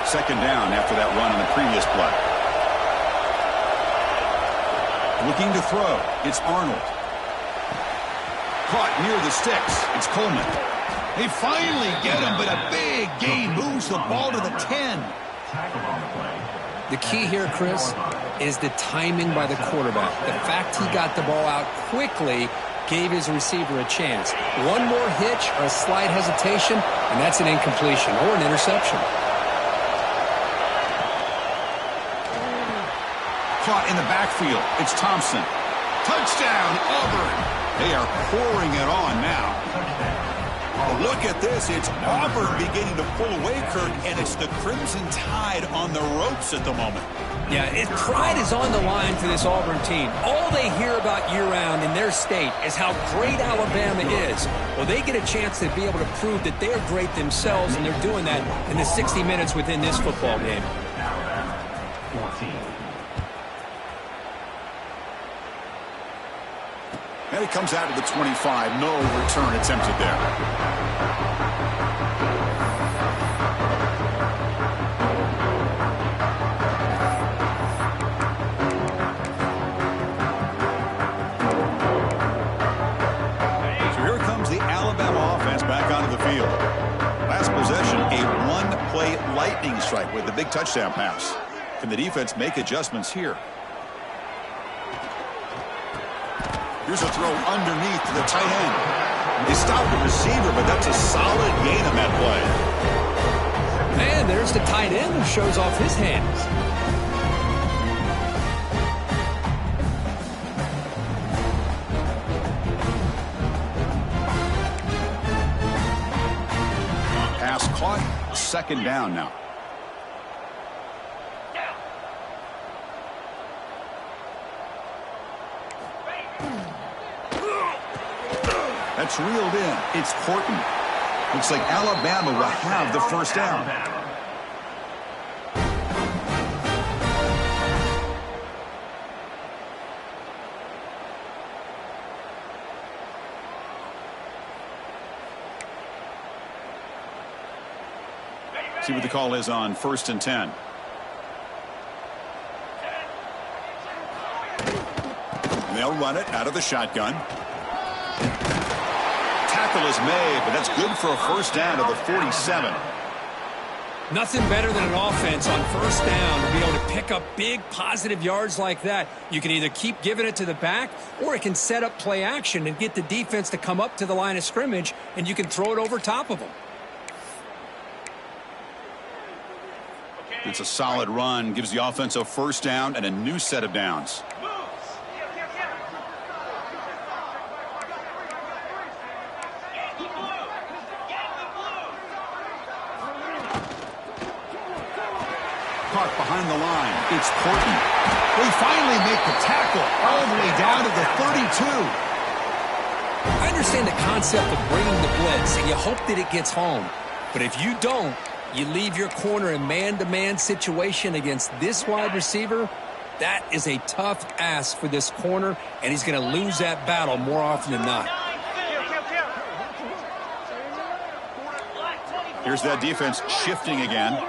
Second down after that run in the previous play. Looking to throw. It's Arnold. Caught near the sticks. It's Coleman. They finally get him, but a big gain moves the ball to the 10. The key here, Chris, is the timing by the quarterback. The fact he got the ball out quickly gave his receiver a chance. One more hitch or a slight hesitation, and that's an incompletion or an interception. Caught in the backfield. It's Thompson. Touchdown, Auburn. They are pouring it on now. Oh, look at this. It's Auburn beginning to pull away, Kirk, and it's the Crimson Tide on the ropes at the moment. Yeah, pride is on the line for this Auburn team. All they hear about year-round in their state is how great Alabama is. Well, they get a chance to be able to prove that they're great themselves, and they're doing that in the 60 minutes within this football game. And it comes out to the 25. No return attempted there. So here comes the Alabama offense back onto the field. Last possession, a one-play lightning strike with the big touchdown pass. Can the defense make adjustments here? Here's a throw underneath to the tight end. They stopped the receiver, but that's a solid gain on that play. And there's the tight end who shows off his hands. Pass caught. Second down now. That's reeled in. It's Horton. Looks like Alabama will have the first down. See what the call is on 1st and 10. And they'll run it out of the shotgun. Tackle is made, but that's good for a first down to the 47. Nothing better than an offense on first down to be able to pick up big positive yards like that. You can either keep giving it to the back, or it can set up play action and get the defense to come up to the line of scrimmage, and you can throw it over top of them. It's a solid run, gives the offense a first down and a new set of downs. caught behind the line. It's Portland. They finally make the tackle all the way down to the 32. I understand the concept of bringing the blitz, and you hope that it gets home. But if you don't, you leave your corner in man-to-man situation against this wide receiver. That is a tough ask for this corner, and he's going to lose that battle more often than not. Here's that defense shifting again.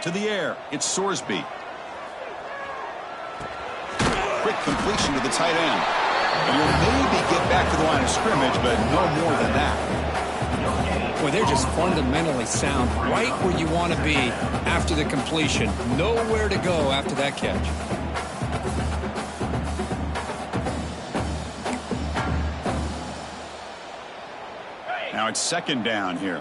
To the air, it's Sorsby. Quick completion to the tight end. And you'll maybe get back to the line of scrimmage, but no more than that. Well, they're just fundamentally sound right where you want to be after the completion. Nowhere to go after that catch. Now it's second down here.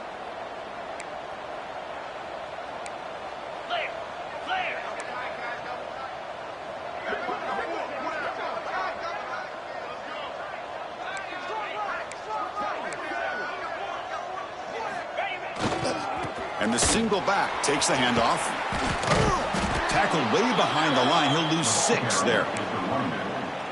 And the single back takes the handoff. Tackled way behind the line. He'll lose 6 there.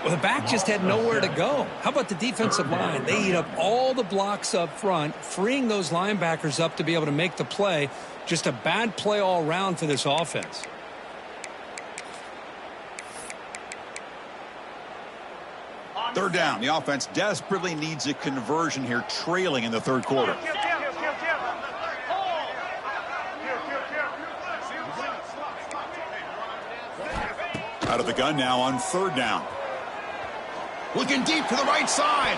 Well, the back just had nowhere to go. How about the defensive line? They eat up all the blocks up front, freeing those linebackers up to be able to make the play. Just a bad play all around for this offense. Third down. The offense desperately needs a conversion here, trailing in the third quarter. Out of the gun now on third down. Looking deep to the right side.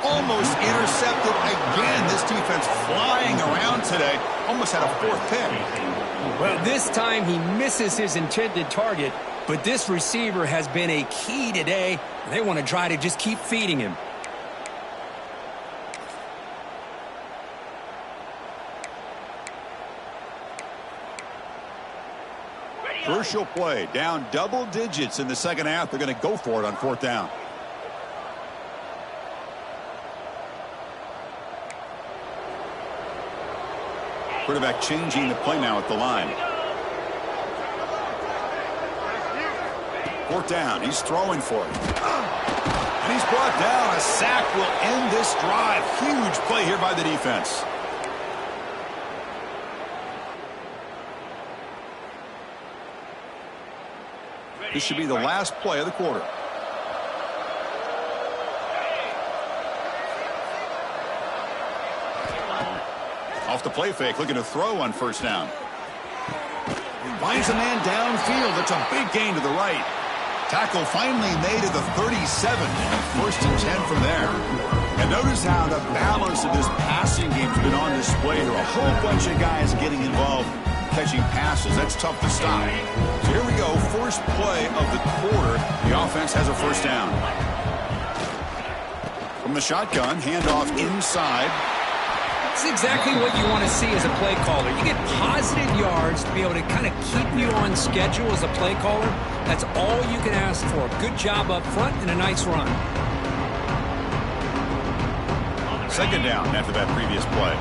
Almost intercepted again. This defense flying around today. Almost had a 4th pick. Well, this time he misses his intended target, but this receiver has been a key today. They want to try to just keep feeding him. Crucial play. Down double digits in the second half. They're going to go for it on 4th down. Quarterback changing the play now at the line. 4th down. He's throwing for it. And he's brought down. A sack will end this drive. Huge play here by the defense. This should be the last play of the quarter. Off the play fake, looking to throw on 1st down. Finds a man downfield. It's a big gain to the right. Tackle finally made at the 37. 1st and 10 from there. And notice how the balance of this passing game has been on display here. A whole bunch of guys getting involved catching passes. That's tough to stop. So here we go. First play of the quarter. The offense has a 1st down. From the shotgun, handoff inside. It's exactly what you want to see as a play caller. You get positive yards to be able to kind of keep you on schedule as a play caller. That's all you can ask for. Good job up front and a nice run. Second down after that previous play.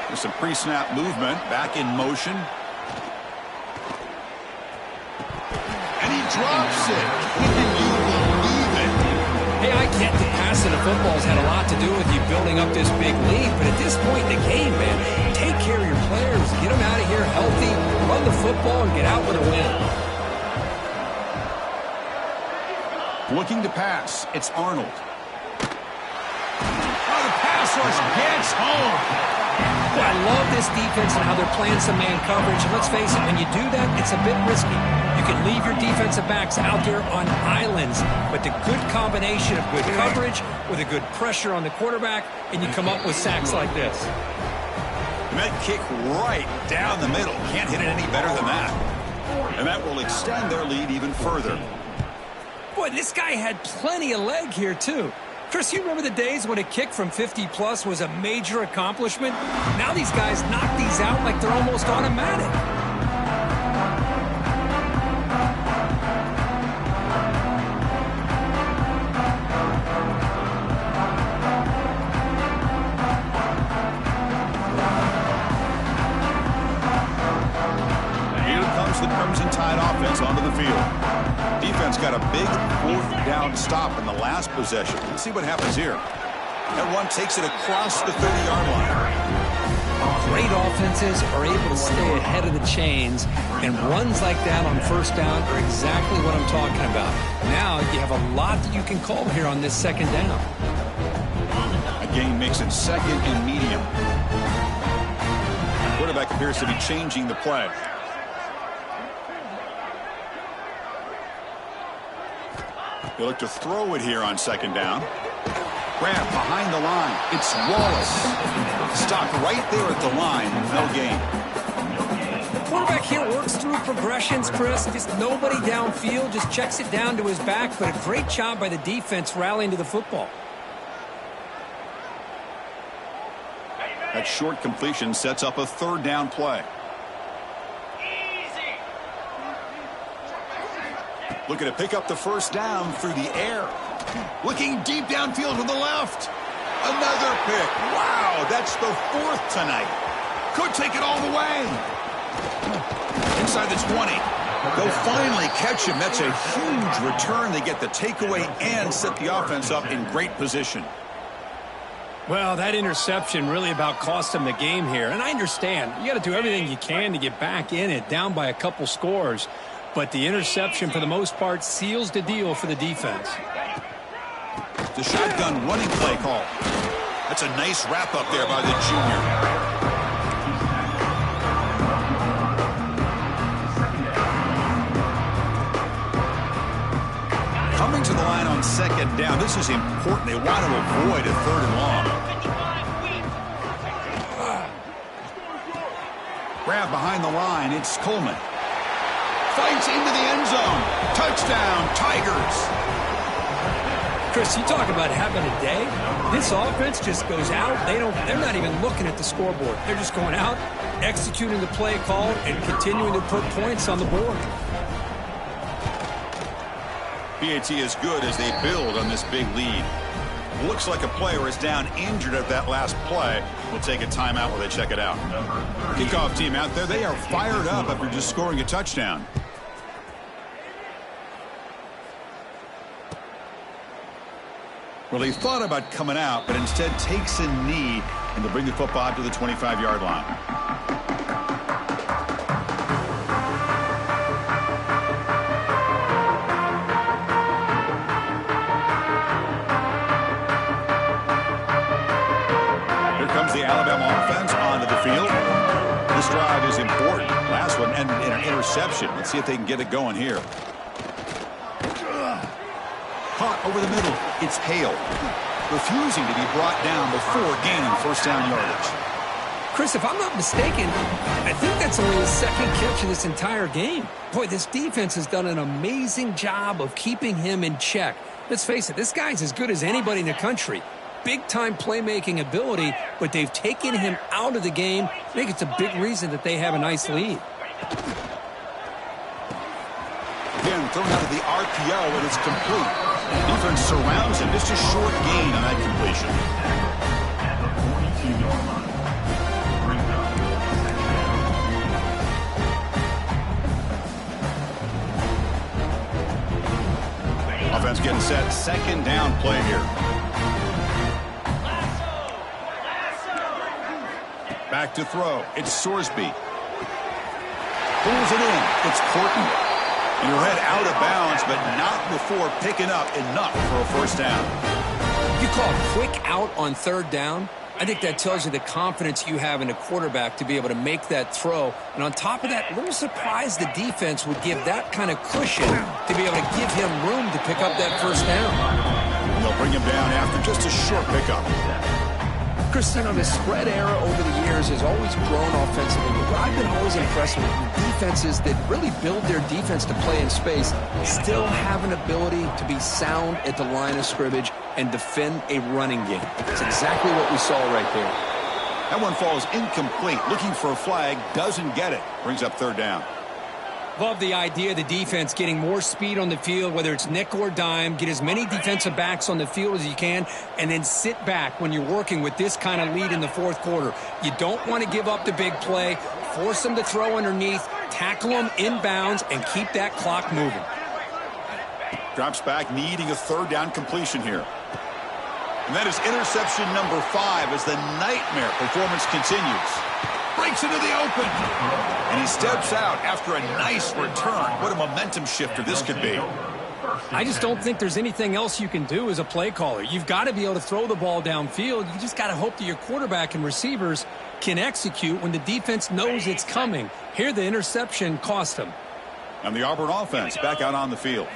There's some pre-snap movement. Back in motion. And he drops it. Can you believe it? Hey, I get that passing the football's had a lot to do with you building up this big lead, but at this point in the game, man, take care of your players. Get them out of here healthy, run the football, and get out with a win. Looking to pass. It's Arnold. Oh, the pass rush gets home. Well, I love this defense and how they're playing some man coverage. And let's face it, when you do that, it's a bit risky. You can leave your defensive backs out there on islands, but the good combination of good coverage with a good pressure on the quarterback, and you come up with sacks like this. And that kick right down the middle. Can't hit it any better than that. And that will extend their lead even further. Boy, this guy had plenty of leg here, too. Chris, you remember the days when a kick from 50-plus was a major accomplishment? Now these guys knock these out like they're almost automatic. field. Defense got a big fourth down stop in the last possession. Let's see what happens here. That one takes it across the 30-yard line. Great offenses are able to stay ahead of the chains, and runs like that on first down are exactly what I'm talking about. Now you have a lot that you can call here on this second down. A gain makes it second and medium. Quarterback appears to be changing the play. They look to throw it here on second down. Grab behind the line. It's Wallace. Stopped right there at the line. No gain. The quarterback here works through progressions, Chris. Just nobody downfield. Just checks it down to his back. But a great job by the defense rallying to the football. That short completion sets up a third down play. Easy. Looking to pick up the first down through the air. Looking deep downfield to the left. Another pick. Wow, that's the fourth tonight. Could take it all the way. Inside the 20. They'll finally catch him. That's a huge return. They get the takeaway and set the offense up in great position. Well, that interception really about cost him the game here. And I understand. You got to do everything you can to get back in it, down by a couple scores. But the interception, for the most part, seals the deal for the defense. The shotgun running play call. That's a nice wrap up there by the junior. Coming to the line on second down. This is important. They want to avoid a third and long. Grab behind the line. It's Coleman. Fights into the end zone. Touchdown, Tigers. Chris, you talk about having a day. This offense just goes out. They're not even looking at the scoreboard. They're just going out, executing the play called, and continuing to put points on the board. PAT is good as they build on this big lead. Looks like a player is down injured at that last play. We'll take a timeout while they check it out. Kickoff team out there, they are fired up after just scoring a touchdown. Well, he thought about coming out, but instead takes a knee and to bring the football out to the 25-yard line. Here comes the Alabama offense onto the field. This drive is important. Last one ended in an interception. Let's see if they can get it going here. Caught over the middle. It's Hale. Refusing to be brought down before gaining first down yardage. Chris, if I'm not mistaken, I think that's only his second catch of this entire game. Boy, this defense has done an amazing job of keeping him in check. Let's face it, this guy's as good as anybody in the country. Big-time playmaking ability, but they've taken him out of the game. I think it's a big reason that they have a nice lead. Again, thrown out of the RPO, and it's complete. Defense surrounds him. Just a short gain on that completion. Offense getting set. Second down play here. Back to throw. It's Sorsby. Pulls it in. It's Corton. Your head out of bounds, but not before picking up enough for a first down. You call a quick out on third down. I think that tells you the confidence you have in a quarterback to be able to make that throw. And on top of that, a little surprised the defense would give that kind of cushion to be able to give him room to pick up that first down. And they'll bring him down after just a short pickup. Chris, you know, the spread era over the years has always grown offensively, but what I've been always impressed with defenses that really build their defense to play in space still have an ability to be sound at the line of scrimmage and defend a running game. That's exactly what we saw right there. That one falls incomplete. Looking for a flag, doesn't get it. Brings up third down. Love the idea of the defense getting more speed on the field, whether it's nickel or dime, get as many defensive backs on the field as you can, and then sit back when you're working with this kind of lead in the fourth quarter. You don't want to give up the big play, force them to throw underneath, tackle them inbounds and keep that clock moving. Drops back, needing a third down completion here. And that is interception number 5 as the nightmare performance continues. Breaks into the open. And he steps out after a nice return. What a momentum shifter this could be. I just don't think there's anything else you can do as a play caller. You've got to be able to throw the ball downfield. You just got to hope that your quarterback and receivers can execute when the defense knows it's coming. Here, the interception cost him. And the Auburn offense back out on the field.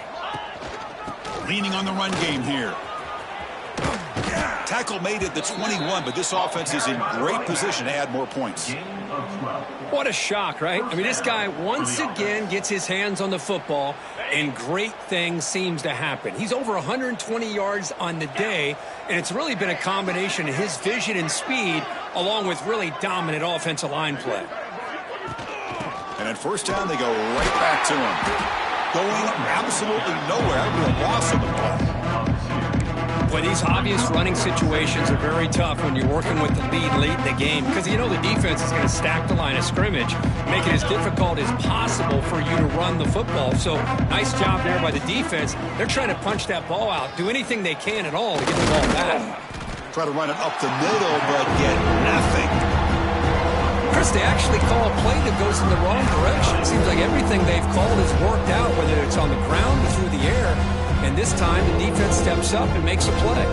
Leaning on the run game here. Tackle made at the 21, but this offense is in great position to add more points. What a shock, right? I mean, this guy once again gets his hands on the football, and great things seems to happen. He's over 120 yards on the day, and it's really been a combination of his vision and speed, along with really dominant offensive line play. And at first down, they go right back to him. Going absolutely nowhere. That would be a loss of the play. But these obvious running situations are very tough when you're working with the lead late in the game because you know the defense is going to stack the line of scrimmage, make it as difficult as possible for you to run the football. So nice job there by the defense. They're trying to punch that ball out, do anything they can at all to get the ball back. Try to run it up the middle, but get nothing. Chris, they actually call a play that goes in the wrong direction. It seems like everything they've called has worked out, whether it's on the ground or through the air. And this time, the defense steps up and makes a play.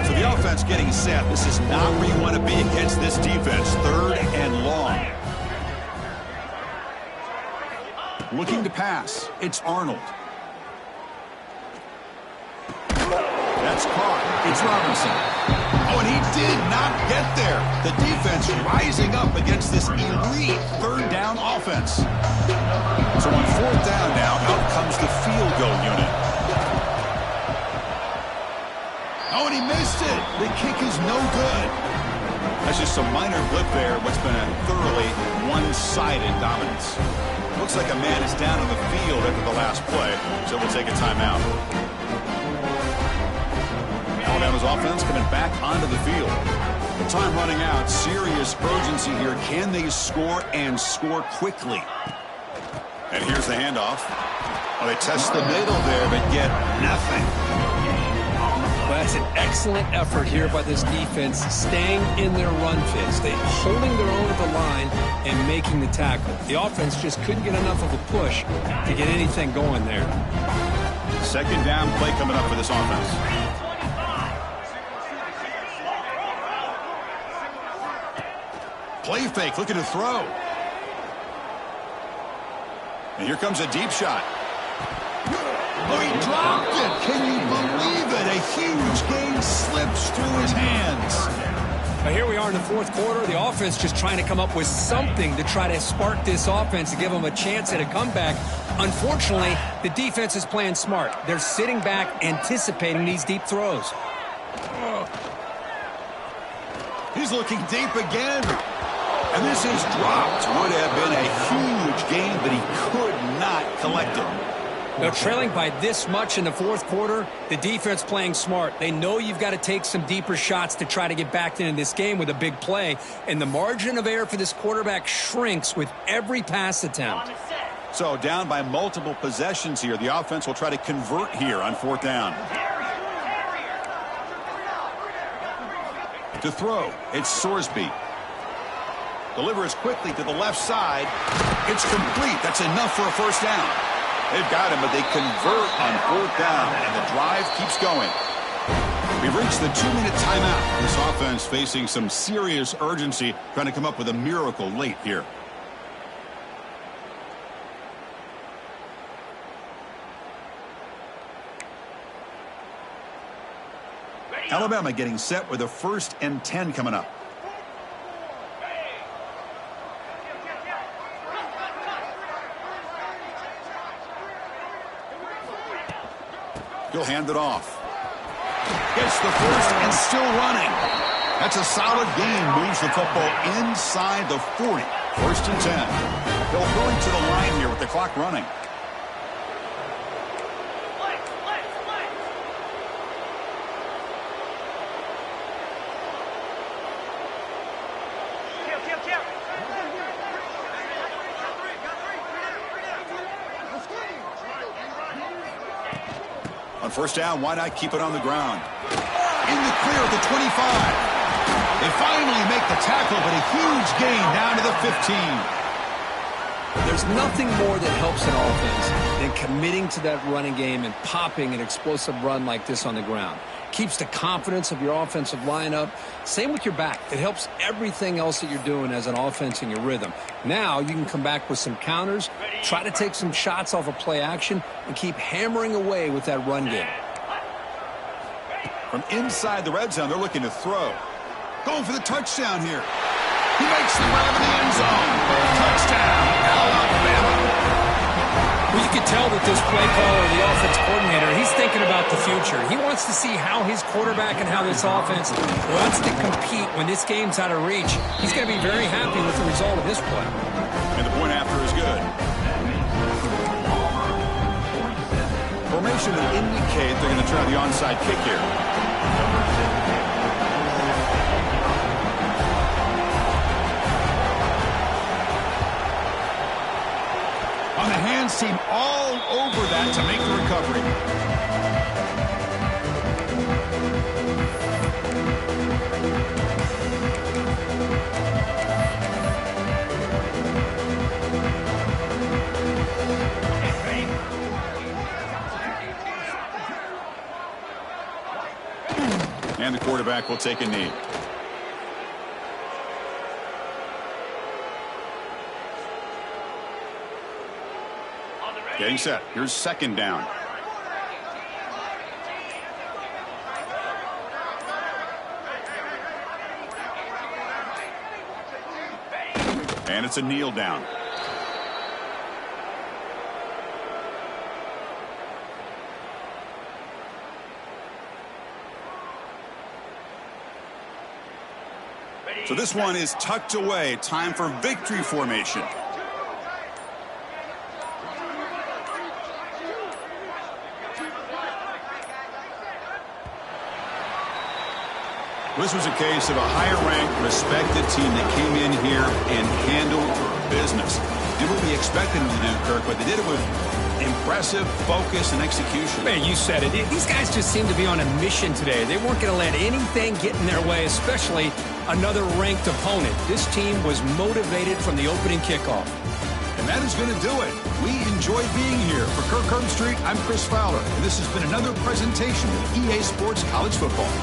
So the offense getting set. This is not where you want to be against this defense. Third and long. Looking to pass. It's Arnold. That's caught. It's Robinson. Oh, and he did not get there. The defense rising up against this elite third down offense. So on fourth down now, out comes the field goal unit. Oh, and he missed it. The kick is no good. That's just a minor blip there. What's been a thoroughly one-sided dominance. Looks like a man is down on the field after the last play, so we'll take a timeout. Alabama's offense coming back onto the field. The time running out. Serious urgency here. Can they score and score quickly? And here's the handoff. Well, they test the middle there, but get nothing. Well, that's an excellent effort here by this defense, staying in their run fits. They holding their own at the line and making the tackle. The offense just couldn't get enough of a push to get anything going there. Second down play coming up for this offense. Play fake, looking to throw. And here comes a deep shot. Oh, he dropped it. Can you believe it? A huge gain slips through his hands. But here we are in the fourth quarter. The offense just trying to come up with something to try to spark this offense to give them a chance at a comeback. Unfortunately, the defense is playing smart. They're sitting back, anticipating these deep throws. He's looking deep again. And this is dropped. Would have been a huge gain, but he could not collect it. Now, trailing by this much in the fourth quarter, the defense playing smart. They know you've got to take some deeper shots to try to get back into this game with a big play. And the margin of error for this quarterback shrinks with every pass attempt. So down by multiple possessions here. The offense will try to convert here on fourth down. To throw, it's Sorsby. Delivers quickly to the left side. It's complete. That's enough for a first down. They've got him, but they convert on fourth down, and the drive keeps going. We've reached the 2-minute timeout. This offense facing some serious urgency, trying to come up with a miracle late here. Alabama getting set with a 1st and 10 coming up. He'll hand it off. Gets the first and still running. That's a solid gain. Moves the football inside the 40. 1st and 10. They'll throw it to the line here with the clock running. first down, why not keep it on the ground? In the clear at the 25. They finally make the tackle, but a huge gain down to the 15. There's nothing more that helps an offense than committing to that running game and popping an explosive run like this on the ground. Keeps the confidence of your offensive lineup. Same with your back. It helps everything else that you're doing as an offense in your rhythm. Now you can come back with some counters, try to take some shots off of play action, and keep hammering away with that run game. From inside the red zone, they're looking to throw. Going for the touchdown here. He makes the grab in the end zone. Touchdown, Alabama. Well, you can tell that this play caller, the offense coordinator, he's thinking about the future. He wants to see how his quarterback and how this offense wants to compete when this game's out of reach. He's going to be very happy with the result of this play. And the point after is good. Formation will indicate they're going to try the onside kick here. On the hands team all over that to make the recovery. And the quarterback will take a knee. Getting set. Here's second down. And it's a kneel down. So this one is tucked away. Time for victory formation. This was a case of a higher-ranked, respected team that came in here and handled business. Did what we expected them to do, Kirk, but they did it with impressive focus and execution. Man, you said it. These guys just seem to be on a mission today. They weren't going to let anything get in their way, especially another ranked opponent. This team was motivated from the opening kickoff. And that is going to do it. We enjoy being here. For Kirk Herbstreit, I'm Chris Fowler, and this has been another presentation of EA Sports College Football.